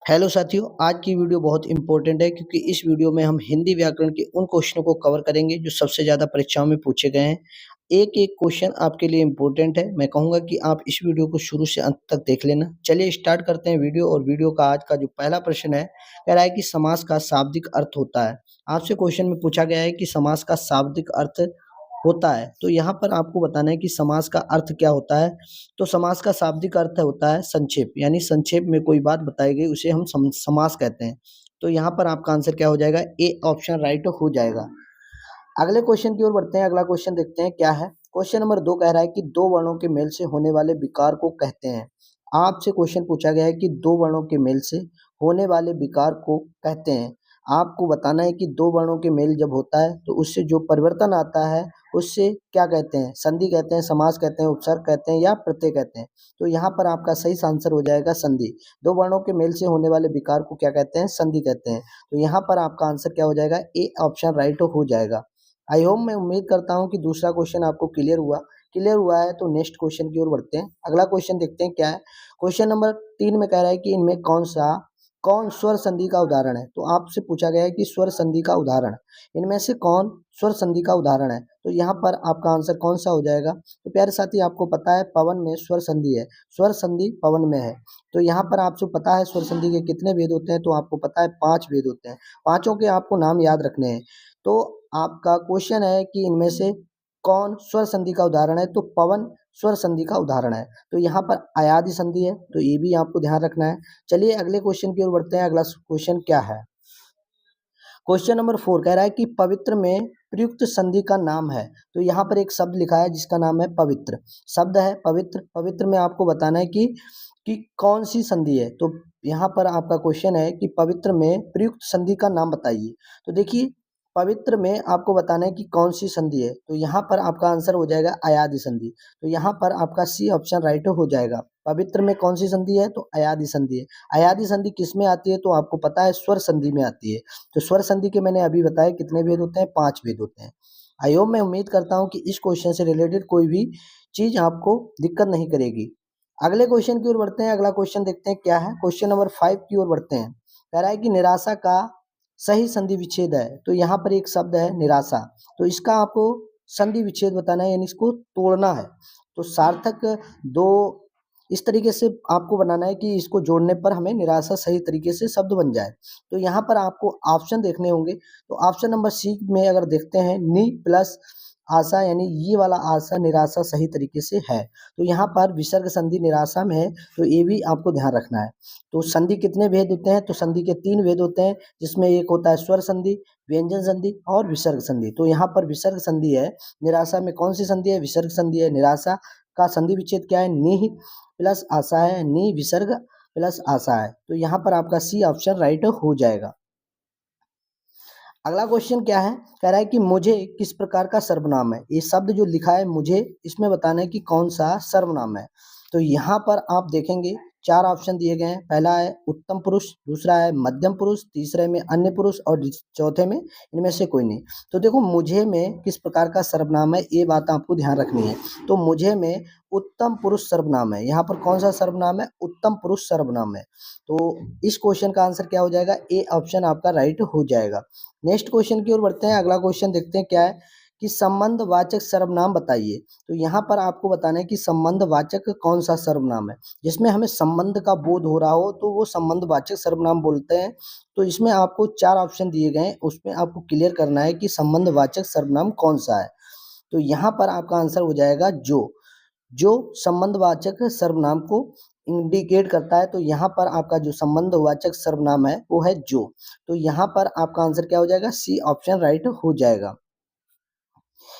Hello साथियों, आज की वीडियो बहुत इंपॉर्टेंट है क्योंकि इस वीडियो में हम हिंदी व्याकरण के उन क्वेश्चनों को कवर करेंगे जो सबसे ज़्यादा परीक्षाओं में पूछे गए हैं। एक-एक क्वेश्चन आपके लिए इंपॉर्टेंट है। मैं कहूँगा कि आप इस वीडियो को शुरू से अंत तक देख लेना। चलिए स्टार्ट करते हैं वीडियो और वीडियो का आज का जो पहला प्रश्न है, कह रहा है कि समास का शाब्दिक अर्थ होता है। आपसे क्वेश्चन में पूछा गया है कि समास का शाब्दिक अर्थ होता है, तो यहाँ पर आपको बताना है कि समास का अर्थ क्या होता है। तो समास का शाब्दिक अर्थ होता है संक्षेप, यानी संक्षेप में कोई बात बताई गई उसे हम समास कहते हैं। तो यहाँ पर आपका आंसर क्या हो जाएगा, ए ऑप्शन राइट हो जाएगा। अगले क्वेश्चन की ओर बढ़ते हैं। अगला क्वेश्चन देखते हैं क्या है। क्वेश्चन नंबर 2 कह रहा है कि दो वर्णों के मेल से होने वाले विकार को कहते हैं। आपसे क्वेश्चन पूछा गया है कि दो वर्णों के मेल से होने वाले विकार को कहते हैं। आपको बताना है कि दो वर्णों के मेल जब होता है तो उससे जो परिवर्तन आता है उससे क्या कहते हैं, संधि कहते हैं, समास कहते हैं, उपसर्ग कहते हैं या प्रत्यय कहते हैं। तो यहाँ पर आपका सही आंसर हो जाएगा संधि। दो वर्णों के मेल से होने वाले विकार को क्या कहते हैं, संधि कहते हैं। तो यहाँ पर आपका आंसर क्या हो जाएगा, ए ऑप्शन राइट हो जाएगा। आई होप, मैं उम्मीद करता हूँ कि दूसरा क्वेश्चन आपको क्लियर हुआ है। तो नेक्स्ट क्वेश्चन की ओर बढ़ते हैं। अगला क्वेश्चन देखते हैं क्या है। क्वेश्चन नंबर 3 में कह रहा है कि इनमें कौन स्वर संधि का उदाहरण है। तो आपसे पूछा गया है कि स्वर संधि का उदाहरण, इनमें से कौन स्वर संधि का उदाहरण है। तो यहाँ पर आपका आंसर कौन सा हो जाएगा। तो प्यारे साथी, आपको पता है पवन में स्वर संधि है, स्वर संधि पवन में है। तो यहाँ पर आपको पता है स्वर संधि के कितने भेद होते हैं। तो आपको पता है 5 भेद होते हैं। पांचों के आपको नाम याद रखने हैं। तो आपका क्वेश्चन है कि इनमें से कौन स्वर संधि का उदाहरण है। तो पवन स्वर संधि का उदाहरण है। तो यहाँ पर अयादि संधि है, तो ये भी आपको ध्यान रखना है। चलिए अगले क्वेश्चन की ओर बढ़ते हैं। अगला क्वेश्चन क्या है। क्वेश्चन नंबर 4 कह रहा है कि पवित्र में प्रयुक्त संधि का नाम है। तो यहाँ पर एक शब्द लिखा है जिसका नाम है पवित्र। शब्द है पवित्र। पवित्र में आपको बताना है कि कौन सी संधि है। तो यहाँ पर आपका क्वेश्चन है कि पवित्र में प्रयुक्त संधि का नाम बताइए। तो देखिए, पवित्र में आपको बताना है कि कौन सी संधि है। तो यहाँ पर आपका आंसर हो जाएगा अयादि संधि। तो यहाँ पर आपका सी ऑप्शन राइट हो जाएगा। पवित्र में कौन सी संधि है। तो अयादि संधि है। अयादि संधि किस में आती है। तो आपको पता है स्वर संधि में आती है। तो स्वर संधि के मैंने अभी बताया कितने भेद होते हैं, 5 भेद होते हैं। आई होप, मैं उम्मीद करता हूँ कि इस क्वेश्चन से रिलेटेड कोई भी चीज आपको दिक्कत नहीं करेगी। अगले क्वेश्चन की ओर बढ़ते हैं। अगला क्वेश्चन देखते हैं क्या है। क्वेश्चन नंबर 5 की ओर बढ़ते हैं। कह रहा है कि निराशा का सही संधि विच्छेद है। तो यहाँ पर एक शब्द है निराशा। तो इसका आपको संधि विच्छेद बताना है, यानी इसको तोड़ना है। तो सार्थक दो इस तरीके से आपको बनाना है कि इसको जोड़ने पर हमें निराशा सही तरीके से शब्द बन जाए। तो यहाँ पर आपको ऑप्शन देखने होंगे। तो ऑप्शन नंबर सी में अगर देखते हैं, नि प्लस आशा, यानी ये वाला आशा निराशा सही तरीके से है। तो यहाँ पर विसर्ग संधि निराशा में है, तो ये भी आपको ध्यान रखना है। तो संधि कितने भेद होते हैं। तो संधि के 3 भेद होते हैं, जिसमें एक होता है स्वर संधि, व्यंजन संधि और विसर्ग संधि। तो यहाँ पर विसर्ग संधि है। निराशा में कौन सी संधि है, विसर्ग संधि है। निराशा का संधि विच्छेद क्या है, नि प्लस आशा है, नि विसर्ग प्लस आशा है। तो यहाँ पर आपका सी ऑप्शन राइट हो जाएगा। अगला क्वेश्चन क्या है। कह रहा है कि मुझे किस प्रकार का सर्वनाम है। ये शब्द जो लिखा है मुझे, इसमें बताना है कि कौन सा सर्वनाम है। तो यहाँ पर आप देखेंगे 4 ऑप्शन दिए गए हैं। पहला है उत्तम पुरुष, दूसरा है मध्यम पुरुष, तीसरे में अन्य पुरुष और चौथे में इनमें से कोई नहीं। तो देखो, मुझे में किस प्रकार का सर्वनाम है, ये बात आपको ध्यान रखनी है। तो मुझे में उत्तम पुरुष सर्वनाम है। यहाँ पर कौन सा सर्वनाम है, उत्तम पुरुष सर्वनाम है। तो इस क्वेश्चन का आंसर क्या हो जाएगा, ए ऑप्शन आपका राइट हो जाएगा। नेक्स्ट क्वेश्चन की ओर बढ़ते हैं। अगला क्वेश्चन देखते हैं क्या है कि संबंधवाचक सर्वनाम बताइए। तो यहाँ पर आपको बताना है कि संबंधवाचक कौन सा सर्वनाम है जिसमें हमें संबंध का बोध हो रहा हो, तो वो संबंधवाचक सर्वनाम बोलते हैं। तो इसमें आपको 4 ऑप्शन दिए गए हैं, उसमें आपको क्लियर करना है कि संबंधवाचक सर्वनाम कौन सा है। तो यहाँ पर आपका आंसर हो जाएगा जो संबंधवाचक सर्वनाम को इंडिकेट करता है। तो यहाँ पर आपका जो संबंधवाचक सर्वनाम है वो है जो। तो यहाँ पर आपका आंसर क्या हो जाएगा, सी ऑप्शन राइट हो जाएगा।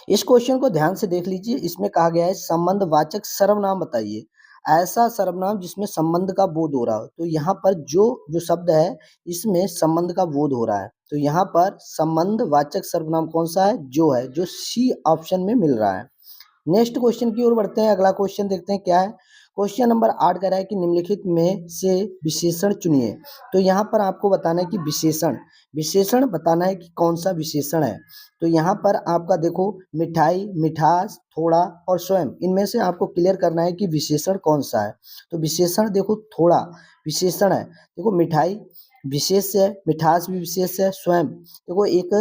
इस क्वेश्चन को ध्यान से देख लीजिए। इसमें कहा गया है संबंधवाचक सर्वनाम बताइए, ऐसा सर्वनाम जिसमें संबंध का बोध हो रहा हो। तो यहाँ पर जो शब्द है इसमें संबंध का बोध हो रहा है। तो यहाँ पर संबंधवाचक सर्वनाम कौन सा है, जो है, जो सी ऑप्शन में मिल रहा है। नेक्स्ट क्वेश्चन की ओर बढ़ते हैं। अगला क्वेश्चन देखते हैं क्या है। क्वेश्चन नंबर 8 कह रहा है कि निम्नलिखित में से विशेषण चुनिए। तो यहाँ पर आपको बताना है कि विशेषण बताना है कि कौन सा विशेषण है। तो यहाँ पर आपका देखो मिठाई, मिठास, थोड़ा और स्वयं, इनमें से आपको क्लियर करना है कि विशेषण कौन सा है। तो विशेषण देखो थोड़ा विशेषण है, देखो मिठाई विशेष है, मिठास भी विशेष है, स्वयं देखो एक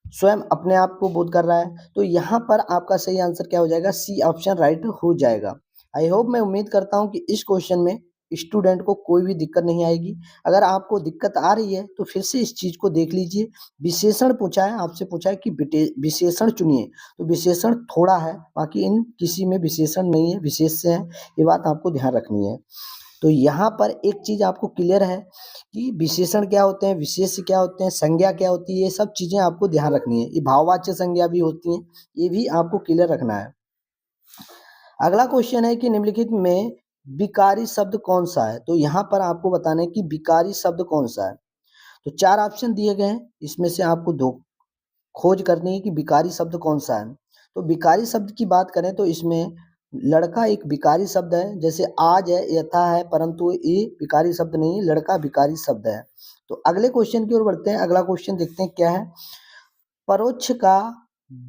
स्वयं अपने आप को बोध कर रहा है। तो यहाँ पर आपका सही आंसर क्या हो जाएगा, सी ऑप्शन राइट हो जाएगा। आई होप, मैं उम्मीद करता हूँ कि इस क्वेश्चन में स्टूडेंट को कोई भी दिक्कत नहीं आएगी। अगर आपको दिक्कत आ रही है तो फिर से इस चीज को देख लीजिए। विशेषण पूछा है, आपसे पूछा है कि विशेषण चुनिए, तो विशेषण थोड़ा है, बाकी इन किसी में विशेषण नहीं है, विशेष से है, ये बात आपको ध्यान रखनी है। तो यहाँ पर एक चीज आपको क्लियर है कि विशेषण क्या होते हैं, विशेष क्या होते हैं, संज्ञा क्या होती है, ये सब चीजें आपको ध्यान रखनी है। ये भाववाच्य संज्ञा भी होती हैं, ये भी आपको क्लियर रखना है। अगला क्वेश्चन है कि निम्नलिखित में विकारी शब्द कौन सा है। तो यहाँ पर आपको बताना है कि विकारी शब्द कौन सा है। तो 4 ऑप्शन दिए गए हैं, इसमें से आपको दो खोज करनी है कि विकारी शब्द कौन सा है। तो विकारी शब्द की बात करें तो इसमें लड़का एक विकारी शब्द है, जैसे आज है, यथा है, परंतु ये विकारी शब्द नहीं है, लड़का विकारी शब्द है। तो अगले क्वेश्चन की ओर बढ़ते हैं। अगला क्वेश्चन देखते हैं क्या है। परोक्ष का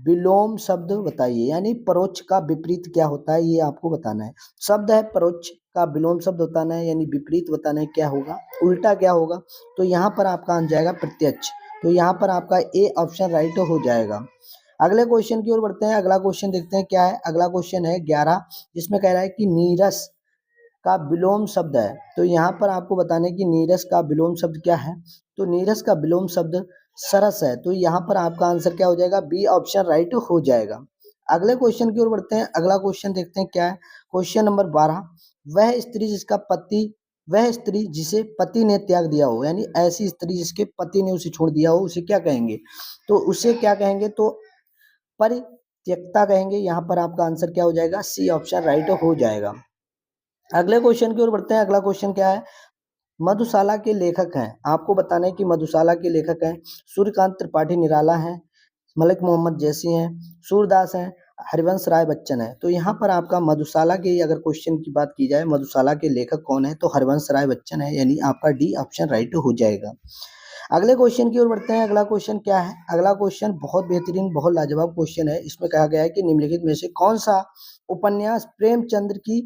विलोम शब्द बताइए, यानी परोक्ष का विपरीत क्या होता है, ये आपको बताना है। शब्द है परोक्ष का विलोम शब्द बताना है, यानी विपरीत बताना है क्या होगा, उल्टा क्या होगा। तो यहाँ पर आपका आंसर जाएगा प्रत्यक्ष। तो यहाँ पर आपका ए ऑप्शन राइट हो जाएगा। अगले क्वेश्चन की ओर बढ़ते हैं। अगला क्वेश्चन देखते हैं क्या है। अगला क्वेश्चन है 11, जिसमें कह रहा है कि नीरस का विलोम शब्द है। तो यहाँ पर आपको बताना है कि नीरस का विलोम शब्द क्या है। तो नीरस का विलोम शब्द सरस है। तो यहाँ पर आपका आंसर क्या हो जाएगा, बी ऑप्शन राइट हो जाएगा। अगले क्वेश्चन की ओर बढ़ते हैं। अगला क्वेश्चन देखते हैं क्या है। क्वेश्चन नंबर 12, वह स्त्री जिसे पति ने त्याग दिया हो, यानी ऐसी स्त्री जिसके पति ने उसे छोड़ दिया हो, उसे क्या कहेंगे। तो उसे क्या कहेंगे, तो परित्यक्ता कहेंगे। यहाँ पर आपका आंसर क्या हो जाएगा, सी ऑप्शन राइट हो जाएगा। अगले क्वेश्चन की ओर बढ़ते हैं। अगला क्वेश्चन क्या है। मधुशाला के लेखक हैं, आपको बताना है कि मधुशाला के लेखक हैं सूर्यकांत त्रिपाठी निराला हैं, मलिक मोहम्मद जैसी हैं, सूरदास हैं, हरिवंश राय बच्चन है। तो यहाँ पर आपका मधुशाला के अगर क्वेश्चन की बात की जाए, मधुशाला के लेखक कौन है, तो हरिवंश राय बच्चन है, यानी आपका डी ऑप्शन राइट हो जाएगा। अगले क्वेश्चन की ओर बढ़ते हैं। अगला क्वेश्चन क्या है। अगला क्वेश्चन बहुत बेहतरीन, बहुत लाजवाब क्वेश्चन है। इसमें कहा गया है कि निम्नलिखित में से कौन सा उपन्यास प्रेमचंद्र की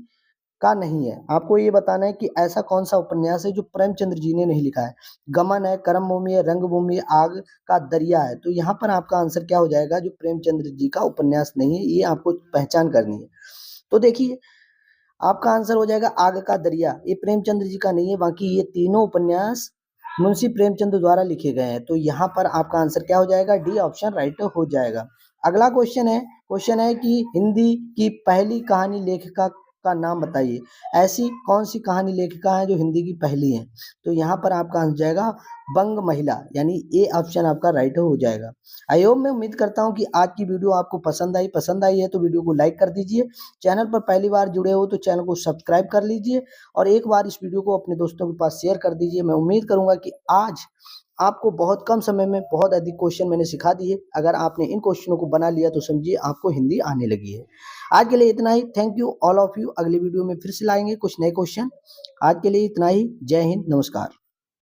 का नहीं है। आपको ये बताना है कि ऐसा कौन सा उपन्यास है जो प्रेमचंद्र जी ने नहीं लिखा है। गमन है, कर्म भूमि है, रंग भूमि है, आग का दरिया है। तो यहाँ पर आपका आंसर क्या हो जाएगा, जो प्रेमचंद्र जी का उपन्यास नहीं है, ये आपको पहचान करनी है। तो देखिए आपका आंसर हो जाएगा आग का दरिया, ये प्रेमचंद्र जी का नहीं है, बाकी ये तीनों उपन्यास मुंशी प्रेमचंद द्वारा लिखे गए हैं। तो यहाँ पर आपका आंसर क्या हो जाएगा, डी ऑप्शन राइट हो जाएगा। अगला क्वेश्चन है कि हिंदी की पहली कहानी लेखिका का नाम बताइए। ऐसी कौन सी कहानी लेखिका है जो हिंदी की पहली है। तो यहाँ पर आपका आंसर जाएगा बंग महिला, यानी ए ऑप्शन आपका राइट हो जाएगा। आई होप, मैं उम्मीद करता हूँ कि आज की वीडियो आपको पसंद आई है तो वीडियो को लाइक कर दीजिए। चैनल पर पहली बार जुड़े हो तो चैनल को सब्सक्राइब कर लीजिए और एक बार इस वीडियो को अपने दोस्तों के पास शेयर कर दीजिए। मैं उम्मीद करूंगा कि आज आपको बहुत कम समय में बहुत अधिक क्वेश्चन मैंने सिखा दिए। अगर आपने इन क्वेश्चनों को बना लिया तो समझिए आपको हिंदी आने लगी है। आज के लिए इतना ही। Thank you all of you. अगली वीडियो में फिर से लाएंगे कुछ नए क्वेश्चन। आज के लिए इतना ही। जय हिंद, नमस्कार।